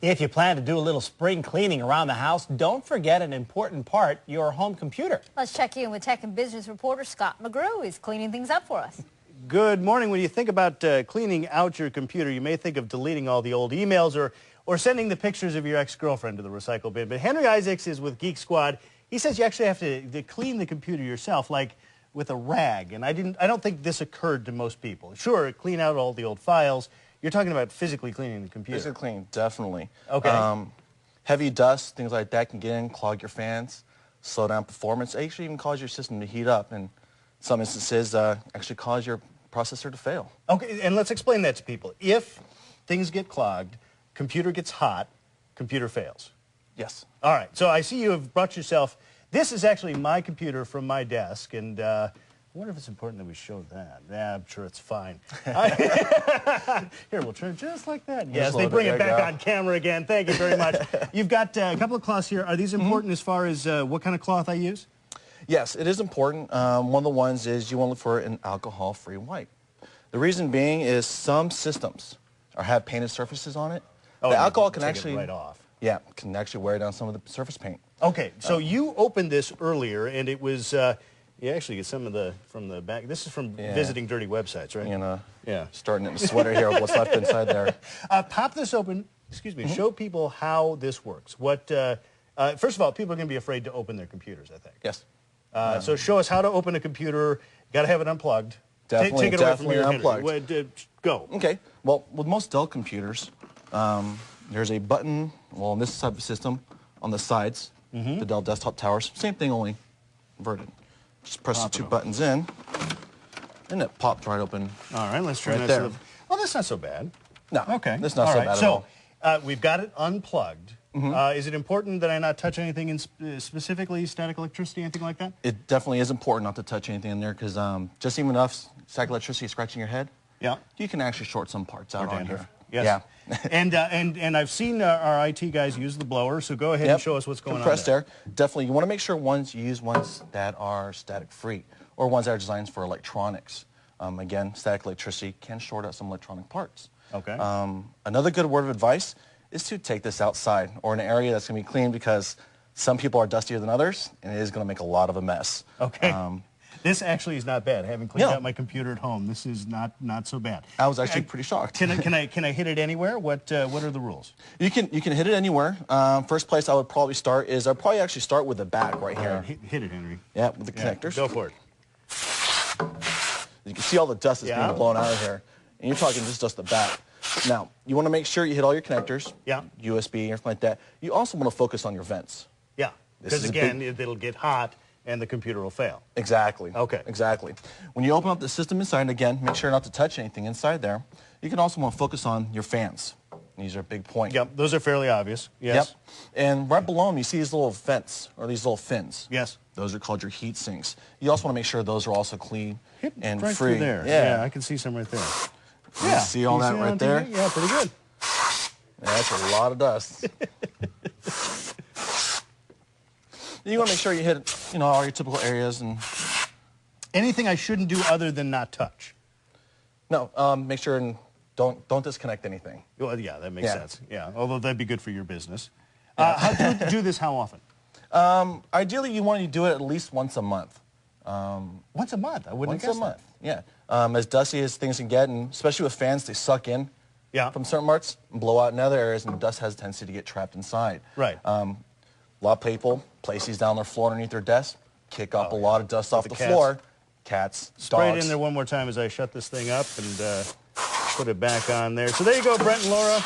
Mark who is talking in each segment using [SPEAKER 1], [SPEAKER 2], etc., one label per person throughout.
[SPEAKER 1] If you plan to do a little spring cleaning around the house, don't forget an important part, your home computer.
[SPEAKER 2] Let's check in with tech and business reporter Scott McGrew. He's cleaning things up for us.
[SPEAKER 3] Good morning. When you think about cleaning out your computer, you may think of deleting all the old emails or sending the pictures of your ex-girlfriend to the recycle bin. But Henry Isaacs is with Geek Squad. He says you actually have to clean the computer yourself, like with a rag. And I don't think this occurred to most people. Sure, clean out all the old files. You're talking about physically cleaning the computer.
[SPEAKER 4] Physically clean, definitely.
[SPEAKER 3] Okay.
[SPEAKER 4] Heavy dust, things like that can get in, clog your fans, slow down performance, actually even cause your system to heat up, and in some instances actually cause your processor to fail.
[SPEAKER 3] Okay, and let's explain that to people. If things get clogged, computer gets hot, computer fails.
[SPEAKER 4] Yes.
[SPEAKER 3] All right, so I see you have brought yourself, this is actually my computer from my desk, and I wonder if it's important that we show that. Yeah, I'm sure it's fine. Here, we'll turn it just like that. Yes, they bring it back on camera again. Thank you very much. You've got a couple of cloths here. Are these important as far as what kind of cloth I use?
[SPEAKER 4] Yes, it is important. One of the ones is you want to look for an alcohol-free wipe. The reason being is some systems have painted surfaces on it.
[SPEAKER 3] Oh,
[SPEAKER 4] the alcohol can actually
[SPEAKER 3] take it right off.
[SPEAKER 4] Yeah, can actually wear down some of the surface paint.
[SPEAKER 3] Okay, so you opened this earlier, and it was. You actually get some of the from the back. This is from visiting dirty websites, right?
[SPEAKER 4] You know, starting in the sweater here with what's left inside there.
[SPEAKER 3] Pop this open. Excuse me. Show people how this works. What? First of all, people are going to be afraid to open their computers, I think.
[SPEAKER 4] Yes.
[SPEAKER 3] So show us how to open a computer. Got to have it unplugged.
[SPEAKER 4] Definitely,
[SPEAKER 3] take it
[SPEAKER 4] definitely
[SPEAKER 3] away from
[SPEAKER 4] unplugged.
[SPEAKER 3] Go.
[SPEAKER 4] Okay. Well, with most Dell computers, there's a button. Well, in this type of system, on the sides, the Dell desktop towers. Same thing, only inverted. Just press the two buttons in, and it popped right open.
[SPEAKER 3] All right, let's try
[SPEAKER 4] right there.
[SPEAKER 3] Oh, that's not so bad.
[SPEAKER 4] No.
[SPEAKER 3] Okay.
[SPEAKER 4] That's not so bad at all.
[SPEAKER 3] So we've got it unplugged. Is it important that I not touch anything in specifically static electricity, anything like that?
[SPEAKER 4] It definitely is important not to touch anything in there because just even enough static electricity scratching your head, you can actually short some parts out on here.
[SPEAKER 3] Yes. Yeah. and I've seen our IT guys use the blower, so go ahead and show us what's going on
[SPEAKER 4] compressed
[SPEAKER 3] there.
[SPEAKER 4] air. Definitely, you want to make sure you use ones that are static-free or ones that are designed for electronics. Again, static electricity can short out some electronic parts.
[SPEAKER 3] Okay.
[SPEAKER 4] Another good word of advice is to take this outside or in an area that's going to be clean because some people are dustier than others, and it is going to make a lot of a mess.
[SPEAKER 3] Okay. This actually is not bad. Having cleaned out my computer at home, this is not so bad.
[SPEAKER 4] I was actually pretty shocked.
[SPEAKER 3] Can I hit it anywhere? What are the rules?
[SPEAKER 4] You can hit it anywhere. First place I would probably start is I'd probably actually start with the back right here.
[SPEAKER 3] Hit it, Henry.
[SPEAKER 4] Yeah, with the connectors.
[SPEAKER 3] Go for it.
[SPEAKER 4] You can see all the dust that's being blown out of here, and you're talking just the back. Now you want to make sure you hit all your connectors. Yeah. USB, everything like that. You also want to focus on your vents.
[SPEAKER 3] Yeah. Because again, it'll get hot. And the computer will fail.
[SPEAKER 4] Exactly.
[SPEAKER 3] Okay.
[SPEAKER 4] Exactly. When you open up the system inside, again, make sure not to touch anything inside there. You can also want to focus on your fans. These are a big point.
[SPEAKER 3] Yep, those are fairly obvious. Yes.
[SPEAKER 4] Yep. And right below them, you see these little vents, or these little fins.
[SPEAKER 3] Yes.
[SPEAKER 4] Those are called your heat sinks. You also want to make sure those are also clean and
[SPEAKER 3] right
[SPEAKER 4] free.
[SPEAKER 3] Through there.
[SPEAKER 4] Yeah.
[SPEAKER 3] I can see some right there.
[SPEAKER 4] You see all that right there?
[SPEAKER 3] Yeah, pretty good.
[SPEAKER 4] Yeah, that's a lot of dust. You want to make sure you hit, all your typical areas and
[SPEAKER 3] anything I shouldn't do other than not touch.
[SPEAKER 4] No, make sure and don't disconnect anything.
[SPEAKER 3] Well, yeah, that makes sense. Yeah, although that'd be good for your business. How do this? How often?
[SPEAKER 4] Ideally, you want to do it at least once a month.
[SPEAKER 3] Once a month? I wouldn't
[SPEAKER 4] guess that. Yeah. As dusty as things can get, and especially with fans, they suck in from certain parts and blow out in other areas, and dust has a tendency to get trapped inside.
[SPEAKER 3] Right.
[SPEAKER 4] A lot of people place these down their floor underneath their desk, kick up a lot of dust off the floor. Cats,
[SPEAKER 3] Spray
[SPEAKER 4] dogs.
[SPEAKER 3] it in there one more time as I shut this thing up and put it back on there. So there you go, Brent and Laura.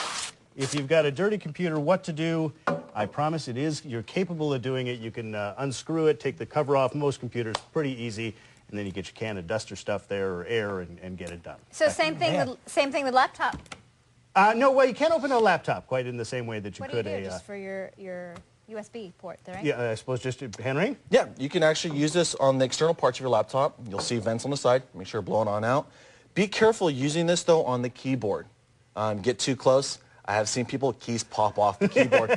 [SPEAKER 3] If you've got a dirty computer, what to do? I promise you're capable of doing it. You can unscrew it, take the cover off. Most computers, pretty easy. And then you get your can of dust or stuff there or air and get it done.
[SPEAKER 2] So same thing with laptop?
[SPEAKER 3] No, well, you can't open a laptop quite in the same way that you could
[SPEAKER 2] What do you do just for your USB port there, right?
[SPEAKER 3] Yeah, I suppose just Henry?
[SPEAKER 4] Yeah, you can actually use this on the external parts of your laptop. You'll see vents on the side. Make sure blow it on out. Be careful using this, though, on the keyboard. Get too close. I have seen people, keys pop off the keyboard.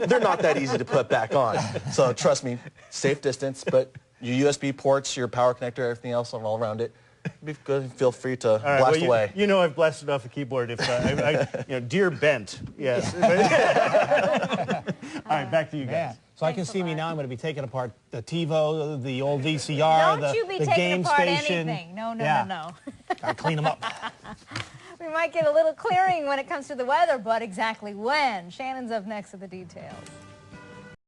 [SPEAKER 4] They're not that easy to put back on. So trust me, safe distance, but your USB ports, your power connector, everything else all around it, Be good. Feel free to
[SPEAKER 3] All right,
[SPEAKER 4] blast
[SPEAKER 3] well,
[SPEAKER 4] away.
[SPEAKER 3] You know I've blasted off a keyboard if, dear bent. Yes. All right, back to you guys.
[SPEAKER 1] Yeah. So I can see me now. I'm going to be taking apart the TiVo, the old VCR,
[SPEAKER 2] Don't you be
[SPEAKER 1] the
[SPEAKER 2] taking
[SPEAKER 1] game
[SPEAKER 2] apart
[SPEAKER 1] station.
[SPEAKER 2] anything. No, no,
[SPEAKER 1] Yeah.
[SPEAKER 2] no, no.
[SPEAKER 1] Gotta clean them up.
[SPEAKER 2] We might get a little clearing when it comes to the weather, but exactly when? Shannon's up next with the details.